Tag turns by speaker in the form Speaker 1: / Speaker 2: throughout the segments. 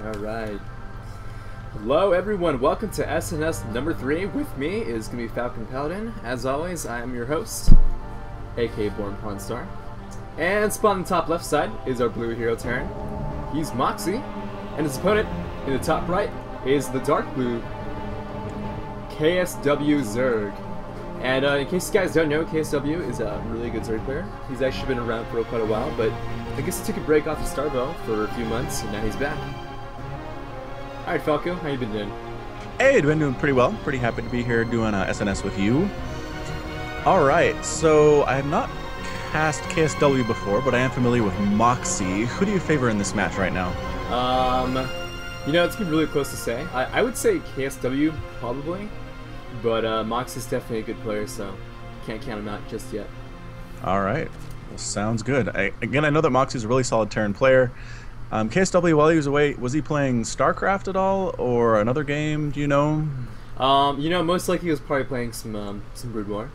Speaker 1: Alright. Hello everyone, welcome to SNS number 3. With me is going to be FalconPaladin. As always, I am your host, aka Born Pawn Star. And spawned on the top left side is our blue hero Terran. He's Moxie, and his opponent in the top right is the dark blue KSW Zerg. And in case you guys don't know, KSW is a really good Zerg player. He's actually been around for quite a while, but I guess he took a break off the Starbow for a few months, and now he's back. Alright, Falco, how you been doing?
Speaker 2: Hey, been doing pretty well. Pretty happy to be here doing SNS with you. Alright, so I have not cast KSW before, but I am familiar with Moxie. Who do you favor in this match right now?
Speaker 1: You know, it's really close to say. I would say KSW, probably. But Moxie's definitely a good player, so can't count him out just yet.
Speaker 2: Alright, well, sounds good. Again, I know that Moxie's a really solid Terran player. KSW, while he was away, was he playing StarCraft at all, or another game, do you know?
Speaker 1: You know, most likely he was probably playing some Brood War.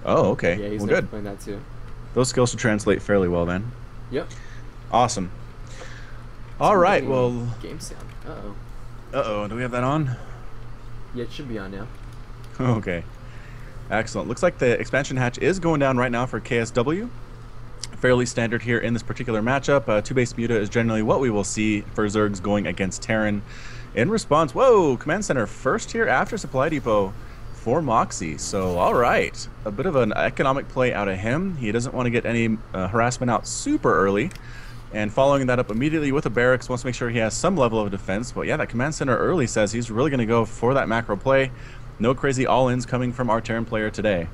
Speaker 2: Oh, okay.
Speaker 1: Yeah, he's
Speaker 2: well,
Speaker 1: definitely
Speaker 2: good.
Speaker 1: playing that too.
Speaker 2: Those skills should translate fairly well then.
Speaker 1: Yep.
Speaker 2: Awesome. Alright, well...
Speaker 1: Game sound. Uh-oh.
Speaker 2: Uh-oh, do we have that on?
Speaker 1: Yeah, it should be on now.
Speaker 2: Okay. Excellent. Looks like the expansion hatch is going down right now for KSW. Fairly standard here in this particular matchup. Two-base Muta is generally what we will see for Zergs going against Terran. In response, whoa, Command Center first here after Supply Depot for Moxie. So, alright. A bit of an economic play out of him. He doesn't want to get any harassment out super early. And following that up immediately with a barracks, wants to make sure he has some level of defense. But yeah, that Command Center early says he's really going to go for that macro play. No crazy all-ins coming from our Terran player today.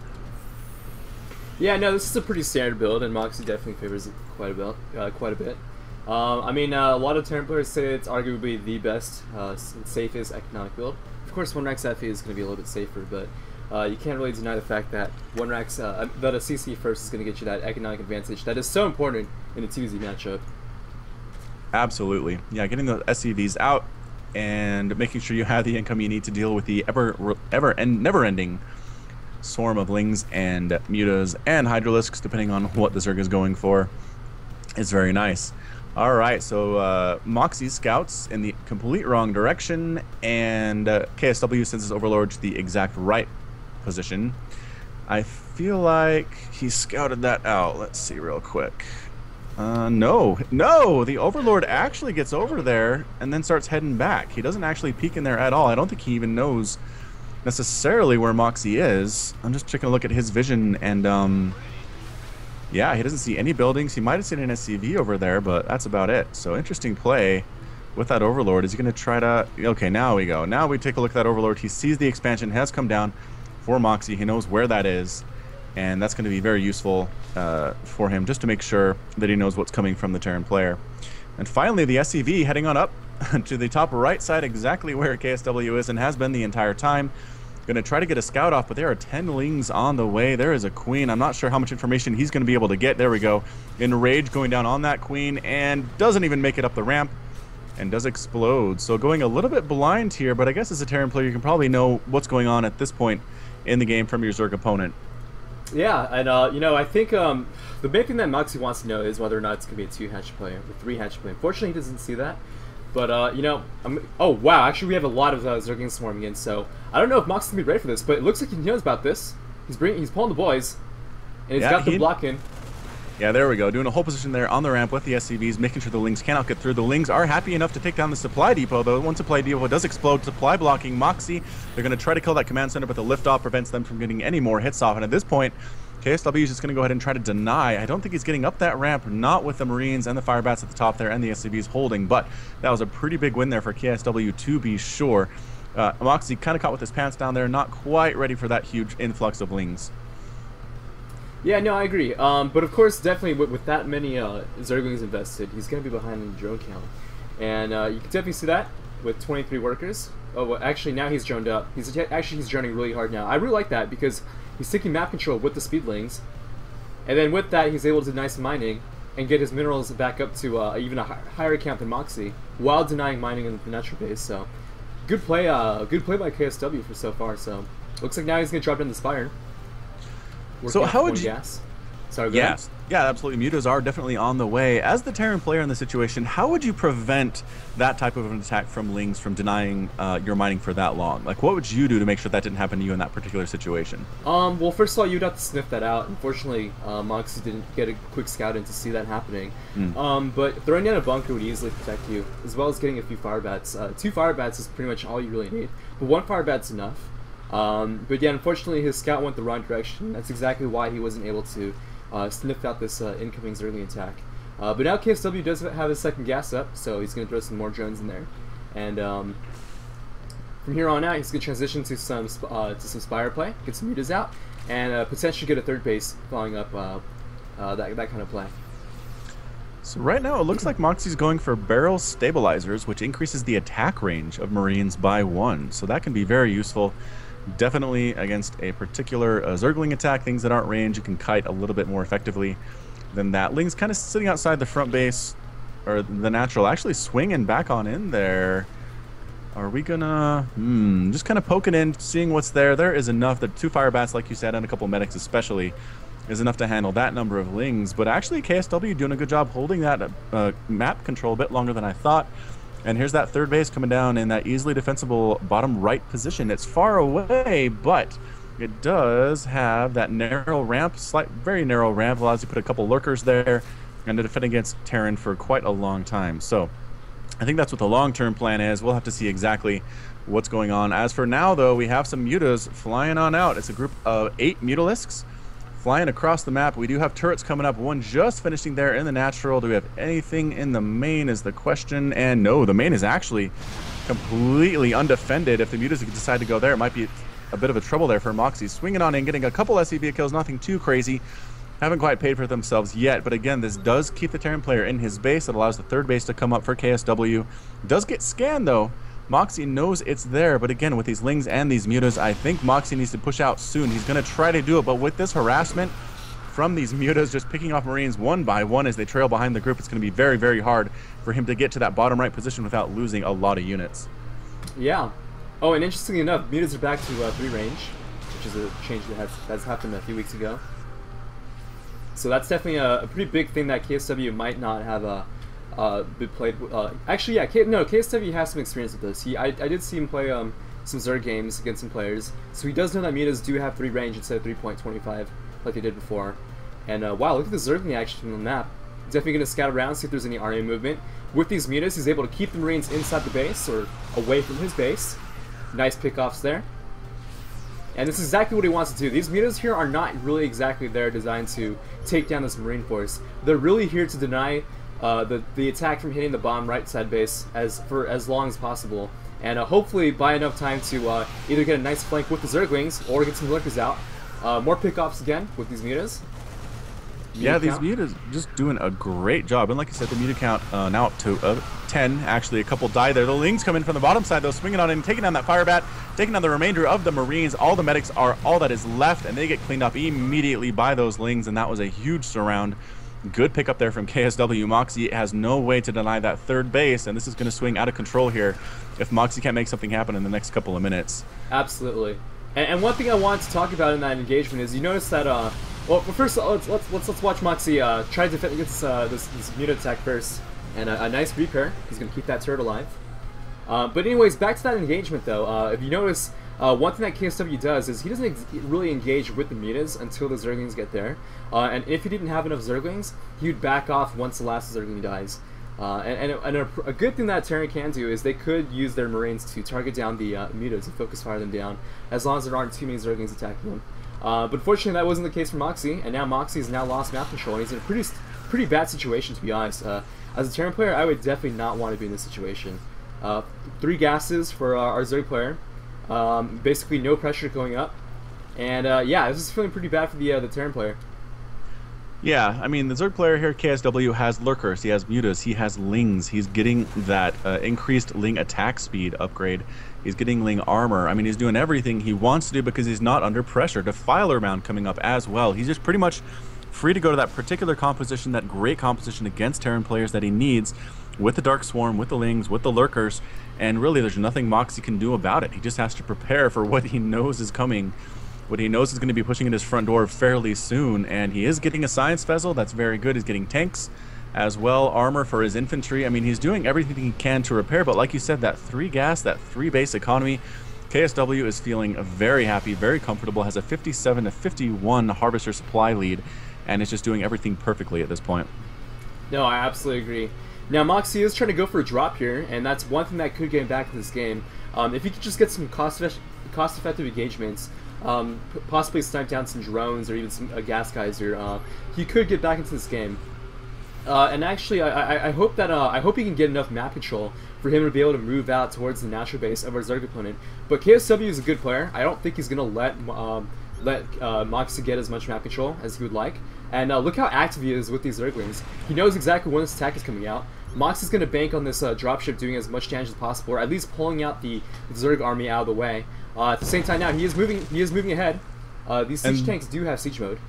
Speaker 1: Yeah, no, this is a pretty standard build, and Moxie definitely favors it quite a bit. I mean, a lot of Terran players say it's arguably the best, safest economic build. Of course, 1-Rax FE is going to be a little bit safer, but you can't really deny the fact that 1-Rax, that a CC first is going to get you that economic advantage that is so important in a 2Z matchup.
Speaker 2: Absolutely. Yeah, getting the SCVs out and making sure you have the income you need to deal with the never-ending swarm of Lings and Mutas and Hydralisks, depending on what the Zerg is going for, is very nice. Alright, so Moxie scouts in the complete wrong direction, and KSW sends his Overlord to the exact right position. I feel like he scouted that out. Let's see real quick. No, the Overlord actually gets over there and then starts heading back. He doesn't actually peek in there at all. I don't think he even knows necessarily where Moxie is. I'm just taking a look at his vision, and yeah, he doesn't see any buildings. He might have seen an SCV over there, but that's about it. So interesting play with that Overlord. Is he going to try to... Okay, now we go. Now we take a look at that Overlord. He sees the expansion has come down for Moxie. He knows where that is, and that's going to be very useful for him, just to make sure that he knows what's coming from the Terran player. And finally, the SCV heading on up to the top right side, exactly where KSW is and has been the entire time. Going to try to get a scout off, but there are 10 Lings on the way. There is a Queen. I'm not sure how much information he's going to be able to get. There we go. Enrage going down on that Queen, and doesn't even make it up the ramp, and does explode. So going a little bit blind here, but I guess as a Terran player, you can probably know what's going on at this point in the game from your Zerg opponent.
Speaker 1: Yeah, and you know, I think the main thing that Moxie wants to know is whether or not it's going to be a 2-hatch play or 3-hatch play. Unfortunately, he doesn't see that. But, you know, oh, wow, actually we have a lot of Zerglings swarming in, so I don't know if Moxie's going to be ready for this, but it looks like he knows about this. He's pulling the boys, and he's got the block in.
Speaker 2: Yeah, there we go. Doing a whole position there on the ramp with the SCVs, making sure the Lings cannot get through. The Lings are happy enough to take down the Supply Depot, though. One Supply Depot does explode, supply blocking Moxie. They're going to try to kill that Command Center, but the liftoff prevents them from getting any more hits off. And at this point, KSW is just going to go ahead and try to deny. I don't think he's getting up that ramp, not with the Marines and the Firebats at the top there and the SCVs holding, but that was a pretty big win there for KSW to be sure. Moxie kind of caught with his pants down there, not quite ready for that huge influx of Lings.
Speaker 1: Yeah, no, I agree. But of course, definitely with that many Zerglings invested, he's going to be behind in the drone count. And you can definitely see that with 23 workers. Oh, well, actually, now he's droned up. He's droning really hard now. I really like that because he's taking map control with the Speedlings. And then with that, he's able to deny some mining and get his minerals back up to even a higher count than Moxie while denying mining in the natural base. So, good play by KSW for so far. So, looks like now he's going to drop down the Spire.
Speaker 2: So how would you...
Speaker 1: Gas. Sorry, go ahead.
Speaker 2: Yes. Yeah, absolutely. Mutas are definitely on the way. As the Terran player in the situation, how would you prevent that type of an attack from Lings from denying your mining for that long? Like, what would you do to make sure that didn't happen to you in that particular situation?
Speaker 1: Well, first of all, you'd have to sniff that out. Unfortunately, Moxie didn't get a quick scout in to see that happening. But throwing down a bunker would easily protect you, as well as getting a few fire bats. 2 fire bats is pretty much all you really need, but 1 fire bat's enough. But yeah, unfortunately, his scout went the wrong direction. That's exactly why he wasn't able to sniff out this incoming Zergling attack. But now KSW does have his second gas up, so he's going to throw some more drones in there. And from here on out, he's going to transition to some Spire play, get some mutas out, and potentially get a third base following up that kind of play.
Speaker 2: So right now, it looks like Moxie's going for barrel stabilizers, which increases the attack range of Marines by 1. So that can be very useful. Definitely against a particular Zergling attack, things that aren't range, you can kite a little bit more effectively than that. Ling's kind of sitting outside the front base, or the natural, actually swinging back on in there. Are we gonna, just kind of poking in, seeing what's there. There is enough, the 2 fire bats, like you said, and a couple medics especially, is enough to handle that number of Lings. But actually, KSW doing a good job holding that map control a bit longer than I thought. And here's that third base coming down in that easily defensible bottom right position. It's far away, but it does have that narrow ramp, very narrow ramp, allows you to put a couple lurkers there and to defend against Terran for quite a long time. So I think that's what the long-term plan is. We'll have to see exactly what's going on. As for now, though, we have some mutas flying on out. It's a group of 8 mutalisks flying across the map. We do have turrets coming up, one just finishing there in the natural. Do we have anything in the main is the question, and no, the main is actually completely undefended. If the mutas decide to go there, it might be a bit of a trouble there for Moxie. Swinging on in, getting a couple SCV kills, nothing too crazy. Haven't quite paid for themselves yet, but again, this does keep the Terran player in his base. It allows the third base to come up for KSW. Does get scanned, though. Moxie knows it's there, but again, with these Lings and these mutas, I think Moxie needs to push out soon. He's going to try to do it, but with this harassment from these mutas just picking off Marines one by one as they trail behind the group, it's going to be very, very hard for him to get to that bottom right position without losing a lot of units.
Speaker 1: Yeah. Oh, and interestingly enough, mutas are back to 3 range, which is a change that's happened a few weeks ago. So that's definitely a pretty big thing that KSW might not have been played. Actually, yeah, KSW has some experience with this. I did see him play some Zerg games against some players, so he does know that mutas do have 3 range instead of 3.25 like they did before. And wow, look at the Zergling action on the map. Definitely going to scout around, see if there's any army movement. With these mutas, he's able to keep the Marines inside the base or away from his base. Nice pickoffs there. And this is exactly what he wants to do. These mutas here are not really exactly there designed to take down this Marine force. They're really here to deny the attack from hitting the bottom right side base for as long as possible, and hopefully buy enough time to either get a nice flank with the Zerglings or get some lurkers out. More pickoffs again with these mutas.
Speaker 2: Yeah, these mutas just doing a great job, and like I said, the muta count now up to 10. Actually, a couple die there. The Lings come in from the bottom side, though, swinging on in, taking down that fire bat, taking down the remainder of the Marines. All the medics are all that is left, and they get cleaned up immediately by those Lings, and that was a huge surround. Good pickup there from KSW. Moxie has no way to deny that third base, and this is going to swing out of control here if Moxie can't make something happen in the next couple of minutes.
Speaker 1: Absolutely. And one thing I wanted to talk about in that engagement is you notice that well, first let's watch Moxie try to defend against this muta attack first, and a nice repair. He's going to keep that turret alive. But anyways, back to that engagement though. If you notice, one thing that KSW does is he doesn't really engage with the mutas until the Zerglings get there. And if he didn't have enough Zerglings, he would back off once the last Zergling dies. And a good thing that Terran can do is they could use their Marines to target down the mutas and focus fire them down, as long as there aren't too many Zerglings attacking them. But fortunately, that wasn't the case for Moxie, and now Moxie has now lost map control, and he's in a pretty bad situation, to be honest. As a Terran player, I would definitely not want to be in this situation. 3 gases for our Zerg player. Basically no pressure going up, and yeah, this is feeling pretty bad for the Terran player.
Speaker 2: Yeah, I mean, the Zerg player here, KSW, has lurkers, he has mutas, he has Lings, he's getting that increased Ling attack speed upgrade, he's getting Ling armor. I mean, he's doing everything he wants to do because he's not under pressure. Defiler mound coming up as well. He's just pretty much free to go to that particular composition, that great composition against Terran players that he needs, with the Dark Swarm, with the Lings, with the lurkers, and really there's nothing Moxie can do about it. He just has to prepare for what he knows is coming what he knows is going to be pushing in his front door fairly soon, and he is getting a science vessel. That's very good. He's getting tanks as well, armor for his infantry. I mean, he's doing everything he can to repair, but like you said, that 3 gas, that 3 base economy, KSW is feeling very happy, very comfortable, has a 57 to 51 harvester supply lead, and is just doing everything perfectly at this point.
Speaker 1: No, I absolutely agree. Now, Moxie is trying to go for a drop here, and that's one thing that could get him back in this game. If he could just get some cost-effective engagements, possibly snipe down some drones or even some gas geyser, he could get back into this game. And actually, I hope that I hope he can get enough map control for him to be able to move out towards the natural base of our Zerg opponent. But KSW is a good player. I don't think he's gonna let Moxie get as much map control as he would like. And look how active he is with these Zerglings. He knows exactly when this attack is coming out. Moxie's gonna bank on this dropship doing as much damage as possible, or at least pulling out the Zerg army out of the way. At the same time, now he is moving ahead. These siege tanks do have siege mode.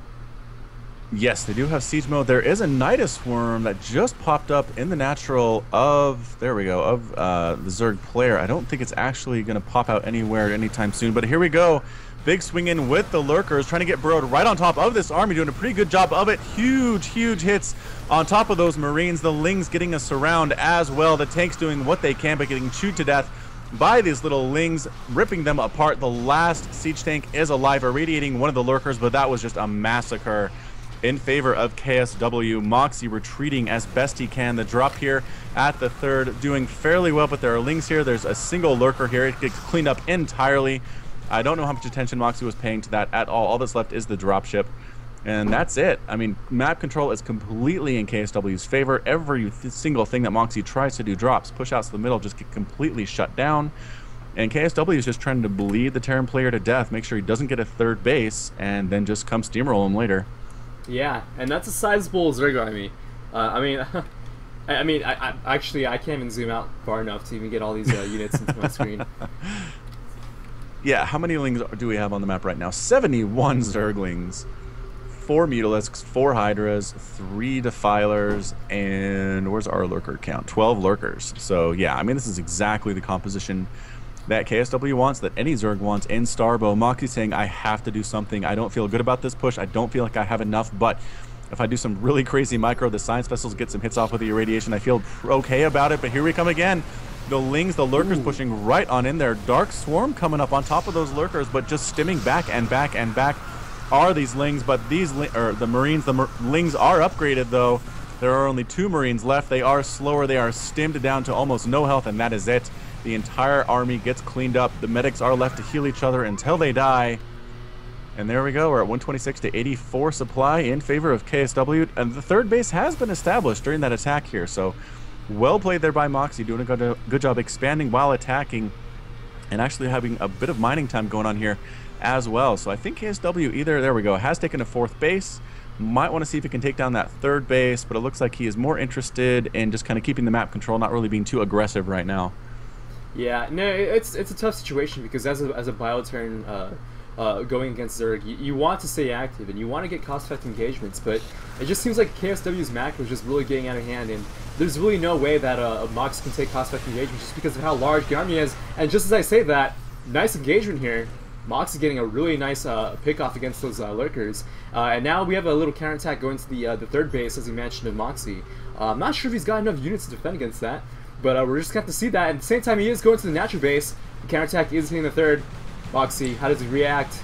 Speaker 2: Yes, they do have siege mode. There is a Nidus Swarm that just popped up in the natural of, there we go, of the Zerg player. I don't think it's actually going to pop out anywhere anytime soon, but here we go. Big swing in with the Lurkers, trying to get burrowed right on top of this army, doing a pretty good job of it. Huge, huge hits on top of those Marines. The Lings getting a surround as well. The tanks doing what they can, but getting chewed to death by these little Lings, ripping them apart. The last siege tank is alive, irradiating one of the Lurkers, but that was just a massacre in favor of KSW. Moxie retreating as best he can. The drop here at the 3rd doing fairly well, but there are Lings here. There's a single Lurker here. It gets cleaned up entirely. I don't know how much attention Moxie was paying to that at all. All that's left is the dropship, and that's it. I mean, map control is completely in KSW's favor. Every single thing that Moxie tries to do drops. Push outs to the middle just get completely shut down. And KSW is just trying to bleed the Terran player to death, make sure he doesn't get a 3rd base, and then just come steamroll him later.
Speaker 1: Yeah, and that's a sizable Zerg army. I actually can't even zoom out far enough to even get all these units into my screen.
Speaker 2: Yeah, how many Lings do we have on the map right now? 71 Zerglings, 4 Mutalisks, 4 Hydras, 3 Defilers, and where's our Lurker count? 12 Lurkers. So yeah, I mean, this is exactly the composition that KSW wants, that any Zerg wants in Starbow. Moxie saying, I have to do something. I don't feel good about this push. I don't feel like I have enough, but if I do some really crazy micro, the science vessels get some hits off with the irradiation, I feel okay about it. But here we come again. The Lings, the Lurkers pushing right on in there. Dark Swarm coming up on top of those Lurkers, but just stimming back and back and back are these Lings. But these the Marines, Lings are upgraded though. There are only 2 Marines left. They are slower. They are stimmed down to almost no health, and that is it. The entire army gets cleaned up. The medics are left to heal each other until they die. And there we go. We're at 126 to 84 supply in favor of KSW. And the 3rd base has been established during that attack here. So well played there by Moxie, doing a good job expanding while attacking and actually having a bit of mining time going on here as well. So I think KSW either, there we go, has taken a 4th base. Might want to see if he can take down that 3rd base, but it looks like he is more interested in just kind of keeping the map control, not really being too aggressive right now.
Speaker 1: Yeah, no, it's a tough situation because as a bioturn going against Zerg, you want to stay active and you want to get cost-effective engagements, but it just seems like KSW's macro is just really getting out of hand, and there's really no way that Mox can take cost-effective engagements just because of how large the army is. And just as I say that, nice engagement here. Mox is getting a really nice pick-off against those Lurkers. And now we have a little counterattack going to the 3rd base, as you mentioned, of Moxie. I'm not sure if he's got enough units to defend against that, but we're just going to have to see that. At the same time, he is going to the natural base. The counterattack is hitting the 3rd. Moxie, how does he react?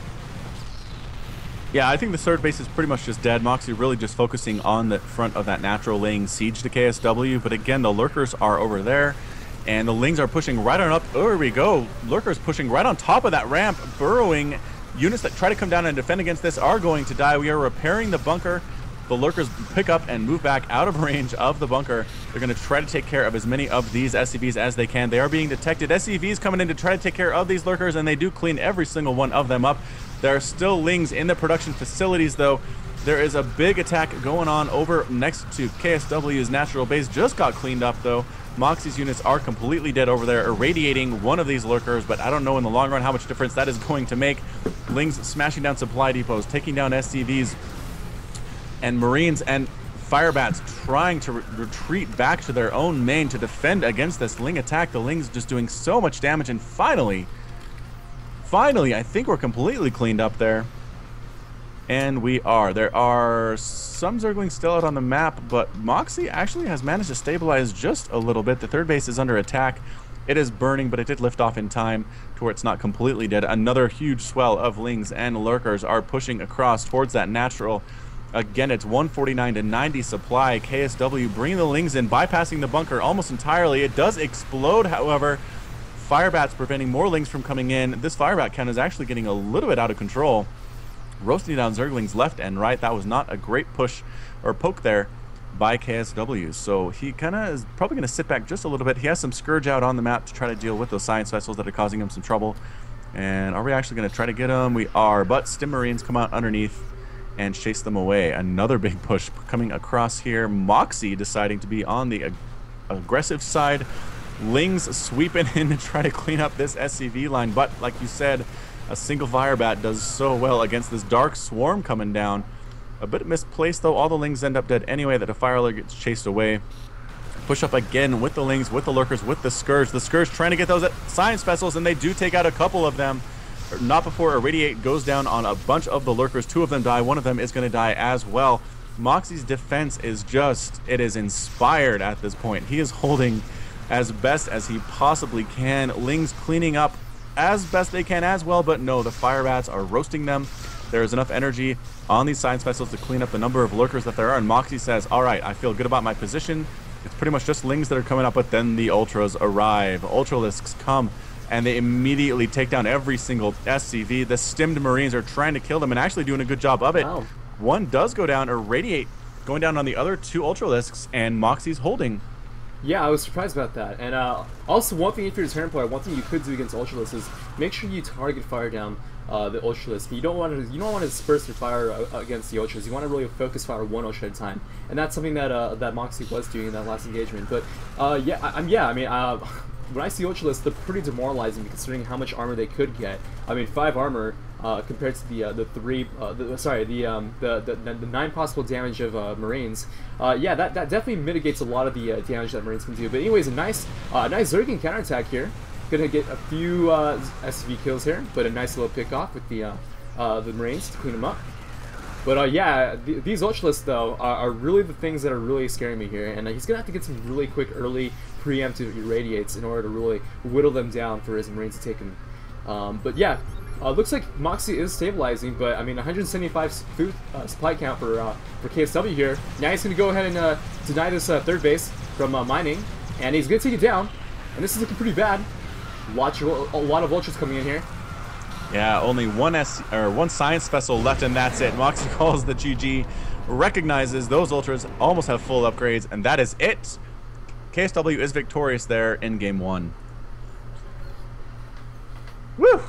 Speaker 2: Yeah, I think the 3rd base is pretty much just dead. Moxie really just focusing on the front of that natural, laying siege to KSW. But again, the Lurkers are over there, and the Lings are pushing right on up. Oh, here we go. Lurkers pushing right on top of that ramp, burrowing. Units that try to come down and defend against this are going to die. We are repairing the bunker. The Lurkers pick up and move back out of range of the bunker. They're going to try to take care of as many of these SCVs as they can. They are being detected. SCVs coming in to try to take care of these Lurkers, and they do clean every single one of them up. There are still Lings in the production facilities, though. There is a big attack going on over next to KSW's natural base. Just got cleaned up, though. Moxie's units are completely dead over there, irradiating one of these Lurkers, but I don't know in the long run how much difference that is going to make. Lings smashing down supply depots, taking down SCVs, and Marines and Firebats trying to retreat back to their own main to defend against this Ling attack. The Lings just doing so much damage, and finally finally, I think we're completely cleaned up there. And we are. There are some Zerglings still out on the map, but Moxie actually has managed to stabilize just a little bit. The third base is under attack. It is burning, but it did lift off in time to where it's not completely dead. Another huge swell of Lings and Lurkers are pushing across towards that natural. Again, it's 149 to 90 supply. KSW bringing the Lings in, bypassing the bunker almost entirely. It does explode, however. Firebats preventing more Lings from coming in. This Firebat count is actually getting a little bit out of control. Roasting down Zerglings left and right. That was not a great push or poke there by KSW. So he kind of is probably going to sit back just a little bit. He has some Scourge out on the map to try to deal with those Science Vessels that are causing him some trouble. And are we actually going to try to get them? We are, but Stim Marines come out underneath and chase them away. Another big push coming across here. Moxie deciding to be on the aggressive side. Lings sweeping in to try to clean up this SCV line. But like you said, a single Firebat does so well against this Dark Swarm coming down. A bit misplaced though. All the Lings end up dead anyway. That a Firelord gets chased away. Push up again with the Lings, with the Lurkers, with the Scourge. The Scourge trying to get those Science Vessels, and they do take out a couple of them. Not before Irradiate goes down on a bunch of the Lurkers. Two of them die. One of them is going to die as well. Moxie's defense is just, it is inspired at this point. He is holding as best as he possibly can. Lings cleaning up as best they can as well, but no, the Firebats are roasting them. There is enough energy on these Science Vessels to clean up the number of Lurkers that there are, and Moxie says, all right, I feel good about my position. It's pretty much just Lings that are coming up, but then the Ultras arrive. Ultralisks come, and they immediately take down every single SCV. The Stimmed Marines are trying to kill them and actually doing a good job of it.
Speaker 1: Wow.
Speaker 2: One does go down, Irradiate going down on the other two Ultralisks, and Moxie's holding.
Speaker 1: Yeah, I was surprised about that. And also, one thing if you're a turn player, one thing you could do against Ultralisk is make sure you target fire down the Ultralisk. You don't want to disperse your fire against the Ultras. You want to really focus fire one Ultra at a time, and that's something that that Moxie was doing in that last engagement. But when I see Ultralisk, they're pretty demoralizing considering how much armor they could get. I mean, 5 armor compared to the 9 possible damage of Marines. Yeah, that definitely mitigates a lot of the damage that Marines can do. But anyways, a nice Zergling counterattack here. Gonna get a few SCV kills here, but a nice little pick off with the Marines to clean them up. But yeah, these Ultralisks though are really the things that are really scaring me here, and he's gonna have to get some really quick early preemptive irradiates in order to really whittle them down for his Marines to take him. But yeah, looks like Moxie is stabilizing, but I mean 175 food supply count for KSW here. Now he's gonna go ahead and deny this third base from mining, and he's gonna take it down. And this is looking pretty bad. A lot of Ultras coming in here.
Speaker 2: Yeah, only one Science Vessel left, and that's it. Moxie calls the GG, recognizes those Ultras almost have full upgrades, and that is it. KSW is victorious there in Game 1. Woo!